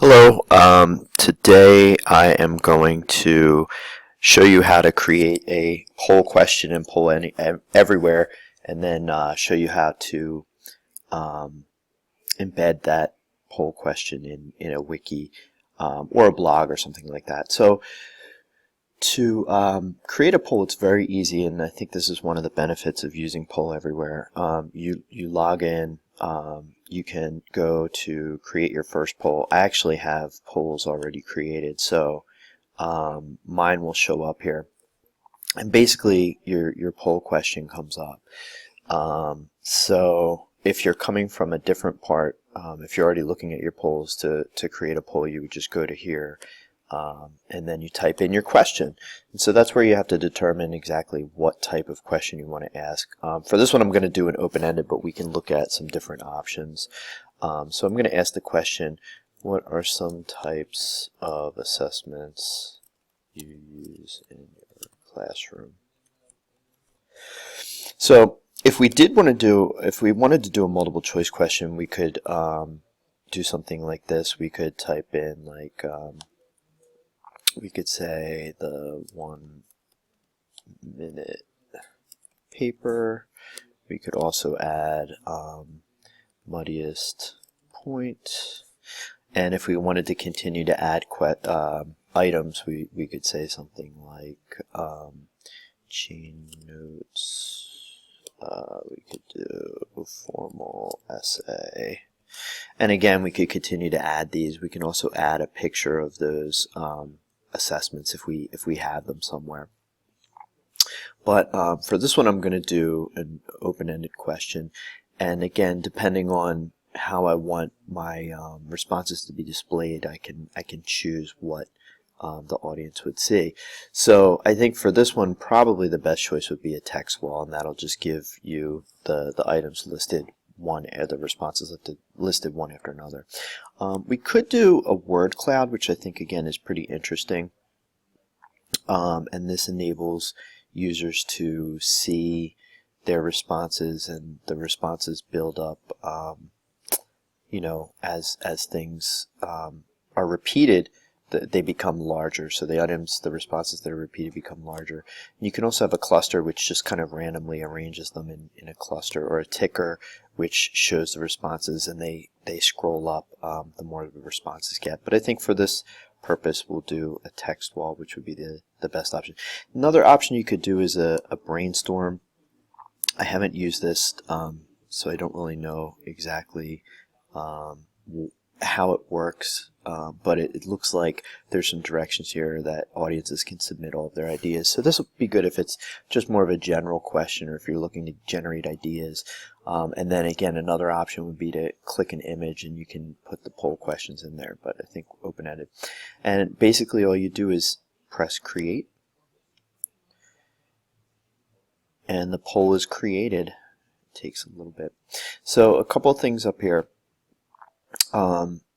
Hello, today I am going to show you how to create a poll question in Everywhere, and then show you how to embed that poll question in a wiki or a blog or something like that. So to create a poll, it's very easy, and I think this is one of the benefits of using Poll Everywhere. You log in. You can go to create your first poll. I actually have polls already created, so mine will show up here. And basically, your poll question comes up. So if you're coming from a different part, if you're already looking at your polls to create a poll, you would just go to here. And then you type in your question. And so that's where you have to determine exactly what type of question you want to ask. For this one, I'm going to do an open-ended, but we can look at some different options. So I'm going to ask the question, what are some types of assessments you use in your classroom? So if we wanted to do a multiple choice question, we could do something like this. We could type in like we could say the 1 minute paper. We could also add muddiest point. And if we wanted to continue to add items, we could say something like chain notes. We could do formal essay. And again, we could continue to add these. We can also add a picture of those assessments if we have them somewhere. But for this one, I'm going to do an open-ended question, and again, depending on how I want my responses to be displayed, I can choose what the audience would see. So I think for this one, probably the best choice would be a text wall, and that'll just give you the items listed the responses listed one after another. We could do a word cloud, which I think again is pretty interesting, and this enables users to see their responses, and the responses build up as things are repeated, they become larger. So the responses that are repeated become larger. And you can also have a cluster which just kind of randomly arranges them in a cluster, or a ticker which shows the responses, and they scroll up the more the responses get. But I think for this purpose we'll do a text wall, which would be the best option. Another option you could do is a brainstorm. I haven't used this, so I don't really know exactly how it works, but it looks like there's some directions here that audiences can submit all of their ideas. So this would be good if it's just more of a general question, or if you're looking to generate ideas. And then again, another option would be to click an image and you can put the poll questions in there, but I think open-ended. And basically all you do is press create, and the poll is created. It takes a little bit. So a couple of things up here.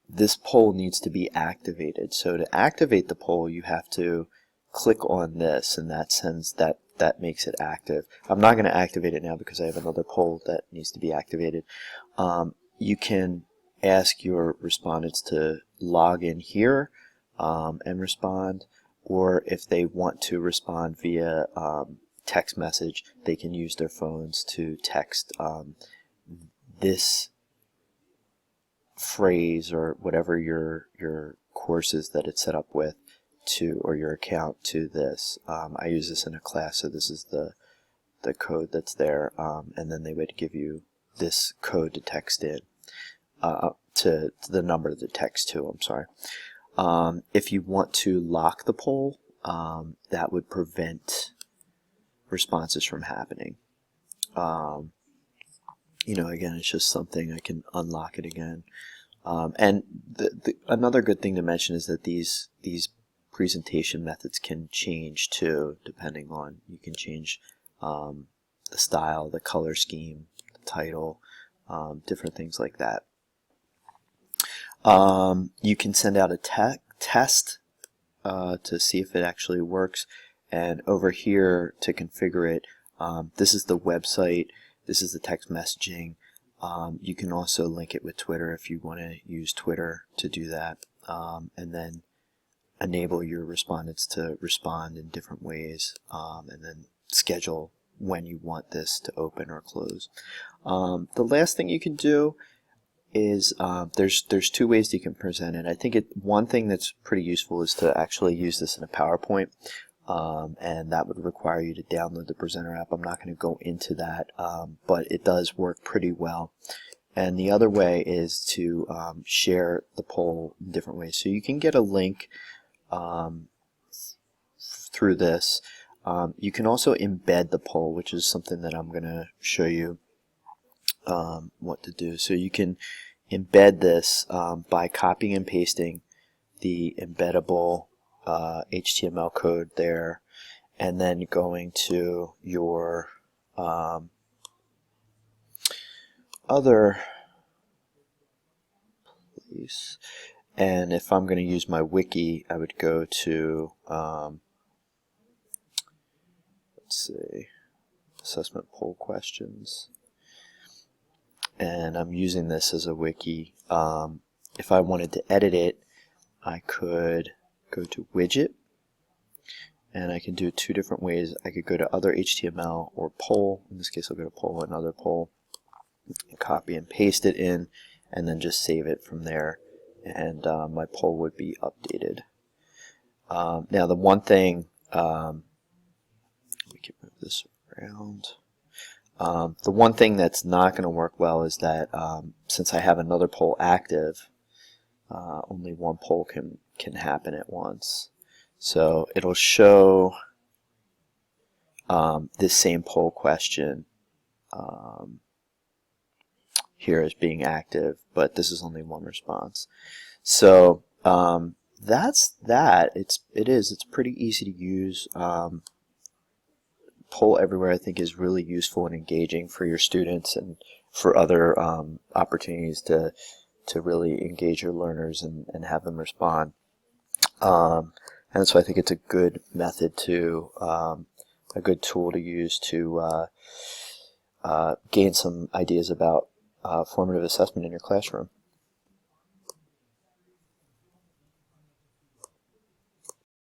This poll needs to be activated. So to activate the poll, you have to click on this, and that makes it active. I'm not going to activate it now because I have another poll that needs to be activated. You can ask your respondents to log in here and respond, or if they want to respond via text message, they can use their phones to text this phrase or whatever your course is that it's set up with or your account to this. I use this in a class, so this is the code that's there, and then they would give you this code to text in to the number to text to. I'm sorry. If you want to lock the poll, that would prevent responses from happening. Again, it's just something I can unlock it again. And another good thing to mention is that these presentation methods can change too, depending on, you can change the style, the color scheme, the title, different things like that. You can send out a test to see if it actually works, and over here to configure it, this is the website. This is the text messaging. You can also link it with Twitter if you want to use Twitter to do that. and then enable your respondents to respond in different ways, and then schedule when you want this to open or close. The last thing you can do is there's two ways you can present it. I think one thing that's pretty useful is to actually use this in a PowerPoint, and that would require you to download the presenter app. I'm not going to go into that, but it does work pretty well. And the other way is to share the poll in different ways. So you can get a link through this. You can also embed the poll, which is something that I'm going to show you what to do. So you can embed this by copying and pasting the embeddable HTML code there, and then going to your other place. And if I'm going to use my wiki, I would go to let's see, assessment poll questions, and I'm using this as a wiki. If I wanted to edit it, I could go to widget, and I can do two different ways. I could go to other HTML or poll. In this case, I'll go to poll, another poll, and copy and paste it in, and then just save it from there, and my poll would be updated. Now the one thing, we can move this around. The one thing that's not going to work well is that since I have another poll active, only one poll can happen at once. So it'll show this same poll question here as being active, but this is only one response. So that's that. It's pretty easy to use. Poll Everywhere, I think, is really useful and engaging for your students and for other opportunities to really engage your learners and have them respond. And so I think it's a good method to, a good tool to use to gain some ideas about formative assessment in your classroom.